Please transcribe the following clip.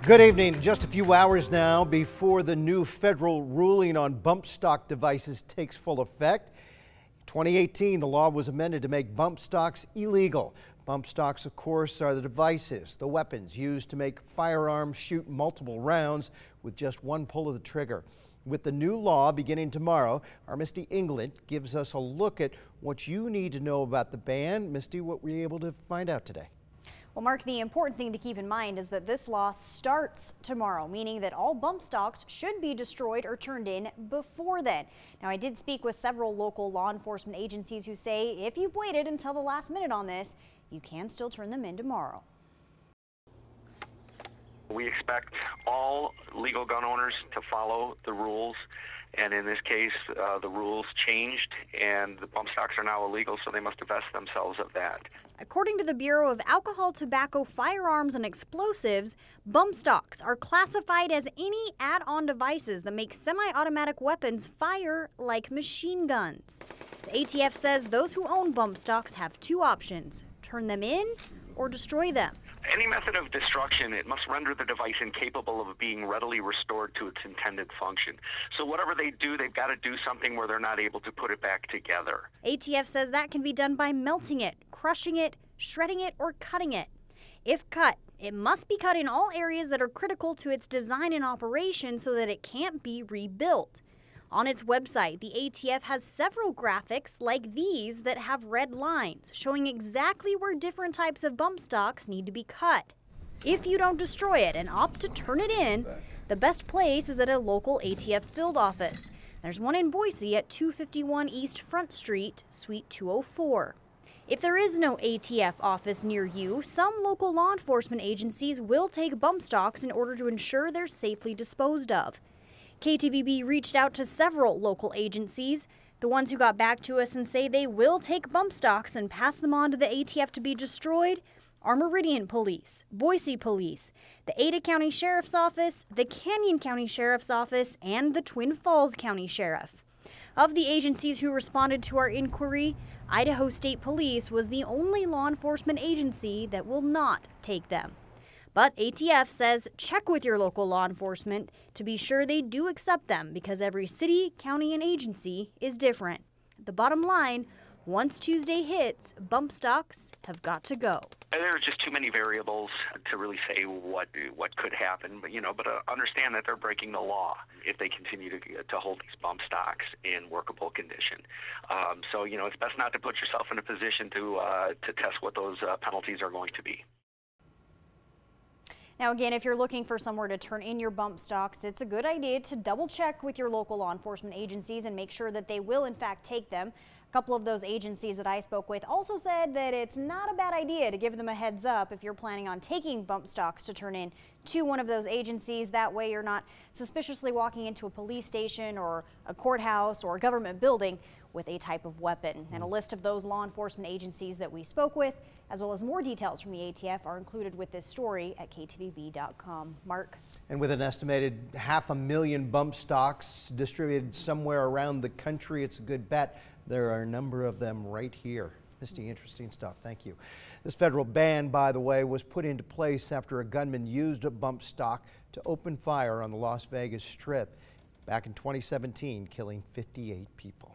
Good evening. Just a few hours now before the new federal ruling on bump stock devices takes full effect. In 2018, the law was amended to make bump stocks illegal. Bump stocks, of course, are the devices, the weapons used to make firearms shoot multiple rounds with just one pull of the trigger. With the new law beginning tomorrow, our Misty England gives us a look at what you need to know about the ban. Misty, what were you able to find out today? Well, Mark, the important thing to keep in mind is that this law starts tomorrow, meaning that all bump stocks should be destroyed or turned in before then. Now, I did speak with several local law enforcement agencies who say if you've waited until the last minute on this, you can still turn them in tomorrow. We expect all legal gun owners to follow the rules, and in this case, the rules changed, and the bump stocks are now illegal, so they must divest themselves of that. According to the Bureau of Alcohol, Tobacco, Firearms, and Explosives, bump stocks are classified as any add-on devices that make semi-automatic weapons fire like machine guns. The ATF says those who own bump stocks have two options: turn them in or destroy them. Any method of destruction, it must render the device incapable of being readily restored to its intended function. So whatever they do, they've got to do something where they're not able to put it back together. ATF says that can be done by melting it, crushing it, shredding it, or cutting it. If cut, it must be cut in all areas that are critical to its design and operation so that it can't be rebuilt. On its website, the ATF has several graphics like these that have red lines showing exactly where different types of bump stocks need to be cut. If you don't destroy it and opt to turn it in, the best place is at a local ATF field office. There's one in Boise at 251 East Front Street, Suite 204. If there is no ATF office near you, some local law enforcement agencies will take bump stocks in order to ensure they're safely disposed of. KTVB reached out to several local agencies. The ones who got back to us and say they will take bump stocks and pass them on to the ATF to be destroyed are Meridian Police, Boise Police, the Ada County Sheriff's Office, the Canyon County Sheriff's Office, and the Twin Falls County Sheriff. Of the agencies who responded to our inquiry, Idaho State Police was the only law enforcement agency that will not take them. But ATF says check with your local law enforcement to be sure they do accept them, because every city, county, and agency is different. The bottom line, once Tuesday hits, bump stocks have got to go. There are just too many variables to really say what could happen, but understand that they're breaking the law if they continue to hold these bump stocks in workable condition. So it's best not to put yourself in a position to test what those penalties are going to be. Now, again, if you're looking for somewhere to turn in your bump stocks, it's a good idea to double check with your local law enforcement agencies and make sure that they will in fact take them. A couple of those agencies that I spoke with also said that it's not a bad idea to give them a heads up if you're planning on taking bump stocks to turn in to one of those agencies. That way you're not suspiciously walking into a police station or a courthouse or a government building with a type of weapon. And a list of those law enforcement agencies that we spoke with, as well as more details from the ATF, are included with this story at ktvb.com. Mark? And with an estimated 500,000 bump stocks distributed somewhere around the country, it's a good bet there are a number of them right here. Misty, interesting stuff. Thank you. This federal ban, by the way, was put into place after a gunman used a bump stock to open fire on the Las Vegas Strip back in 2017, killing 58 people.